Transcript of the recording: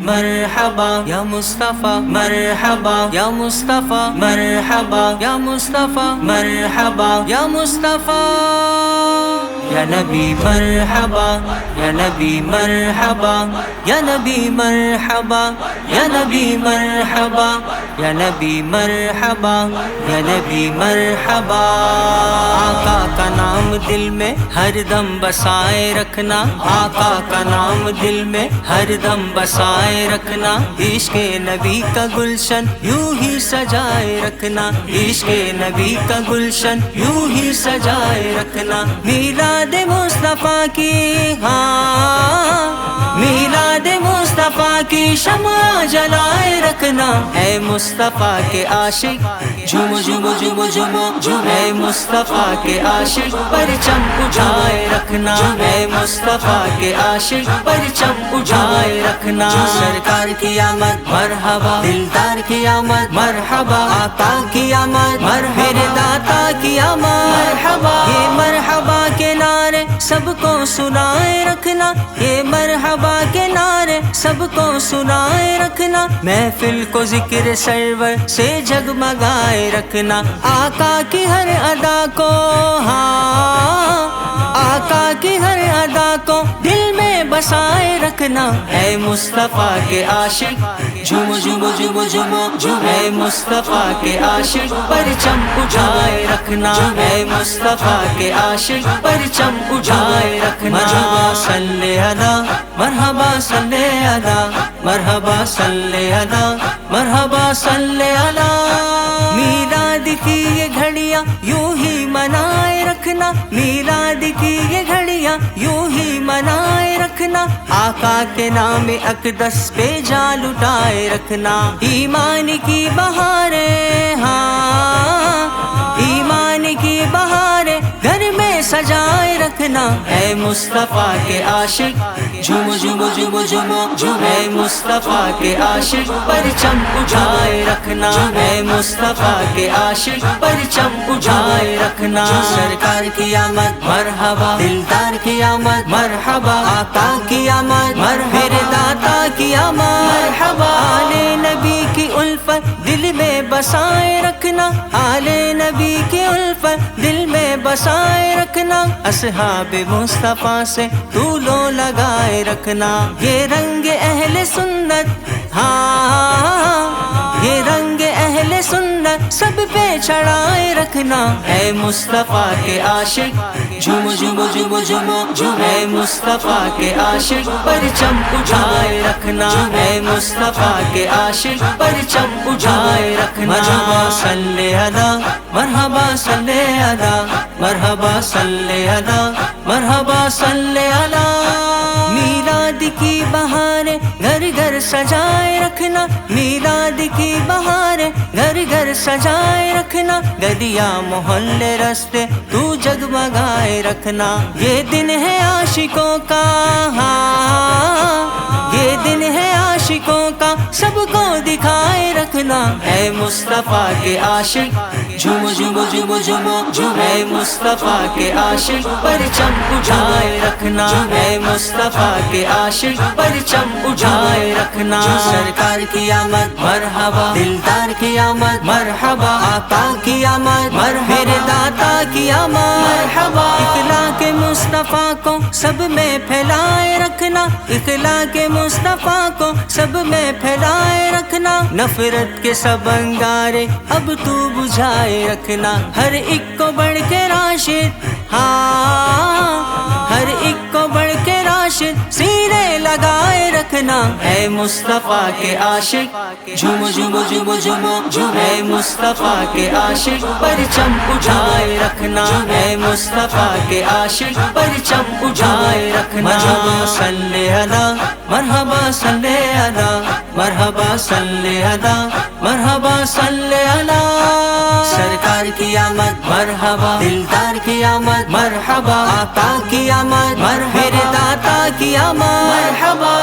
مرحبا یا مصطفیٰ، مرحبا یا مصطفیٰ، مرحبا یا مصطفیٰ، مرحبا یا مصطفیٰ، یا نبی مرحبا، یا نبی مرحبا، یا نبی مرحبا، یا نبی مرحبا، یا نبی مرحبا، یا نبی مرحبا۔ آقا کا نام دل میں ہر دم بسائے رکھنا، آقا کا نام دل میں ہر دم بسائے رکھنا، عشق نبی کا گلشن یوں ہی سجائے رکھنا، عشق نبی کا گلشن یوں ہی سجائے رکھنا، میلاد مصطفیٰ کی، ہاں میلاد مصطفیٰ کی شمع جلائے رکھنا، اے مصطفیٰ کے عاشق جھوم جھوم جھوم جھوم جھوم، اے مصطفیٰ کے عاشق پرچم اٹھائے رکھنا، اے مصطفیٰ کے عاشق پرچم اٹھائے رکھنا، سرکار کی آمد مرحبا، دلدار کی آمد مرحبا، آقا کی آمد مرحبا، میرے داتا کی آمد مرحبا، یہ مرحبا کے نعرے سب کو سنائے رکھنا، یہ مرحبا کے نعرے سب کو سنائے رکھنا، محفل کو ذکر سرور سے جگمگائے رکھنا، آقا کی ہر ادا کو، ہاں آقا کی ہر ادا کو دل میں بسائے رکھنا، اے مصطفیٰ کے عاشق جھوم جھوم جھوم جھوم جھوم، اے مصطفیٰ کے عاشق پرچم اٹھائے رکھنا، اے مصطفیٰ کے عاشق پرچم اٹھائے رکھنا، مرحبا صلی علی، مرحبا صلی علی، مرحبا صلی علی، مرحبا صلی علی، میلاد کی یہ گھڑیاں یوں ہی منائے رکھنا، میلاد کی یہ گھڑیاں یوں ہی منائے رکھنا، آقا کے نام اقدس پہ جان لٹائے رکھنا، ایمان کی بہاریں، ہاں ایمان کی بہاریں گھر میں سجائے رکھنا، اے مصطفیٰ کے عاشق جھوم جھوم جھوم جھوم جھوم، اے مصطفیٰ کے عاشق پرچم اٹھائے رکھنا، اے مصطفیٰ کے عاشق پرچم اٹھائے رکھنا، سرکار کی آمد مرحبا، دلدار کی آمد مرحبا، آقا کی آمد مرحبا، میرے داتا کی آمد مرحبا، آل نبی کی الفت دل میں بسائے رکھنا، آل نبی کی الفت دل میں بسائے رکھنا، اصحاب مصطفیٰ سے طولو لگائے رکھنا، یہ رنگ اہل سنت، ہاں یہ رنگ اہل سنت سب پہ چڑھائے رکھنا، اے مصطفیٰ کے عاشق جھوم جھوم جھوم جھوم جھوم، اے مصطفیٰ کے عاشق پرچم اٹھائے رکھنا، اے مصطفیٰ کے عاشق پرچم اٹھائے رکھنا، مرحبا صلی علی، مرحبا صلی علی، مرحبا صلی علی، مرحبا صلی علی، میلاد کی بہاریں گھر گھر سجائے رکھنا، میلاد کی بہاریں گھر گھر سجائے رکھنا، گدیا محلے رستے تو جگمگائے رکھنا، یہ دن ہے عاشقوں کا، ہاں یہ دن ہے عاشقوں کا سب کو دکھائے رکھنا، اے مصطفیٰ کے عاشق جھوم جھوم جھوم جھوم جھوم، اے مصطفیٰ کے عاشق پرچم اٹھائے رکھنا، اے مصطفیٰ کے عاشق پرچم اٹھائے رکھنا، سرکار کی آمد مرحبا، دلدار کی آمد مرحبا، آقا کی آمد مرحبا، میرے داتا کی آمد مرحبا، اخلاق مصطفیٰ کو سب میں پھیلائے رکھنا، اخلاق مصطفیٰ کو سب میں پھیلائے رکھنا، نفرت کے سب انگارے اب تو بجھائے رکھنا، ہر ایک کو بڑھ کے راشد، ہاں ہر ایک کو بڑھ کے راشد سینے لگائے رکھنا، اے مصطفیٰ کے عاشق جھوم جھوم جھوم جھوم جھوم، اے مصطفیٰ کے عاشق پرچم اٹھائے رکھنا، اے مصطفیٰ کے عاشق پرچم اٹھائے رکھنا، مرحبا صلی علی، مرحبا صلی علی، مرحبا صلی علی، مرحبا صلی علی، سرکار کی آمد مرحبا، دلدار کی آمد مرحبا، آقا کی آمد مرحبا، میرے داتا کی آمد مرحبا۔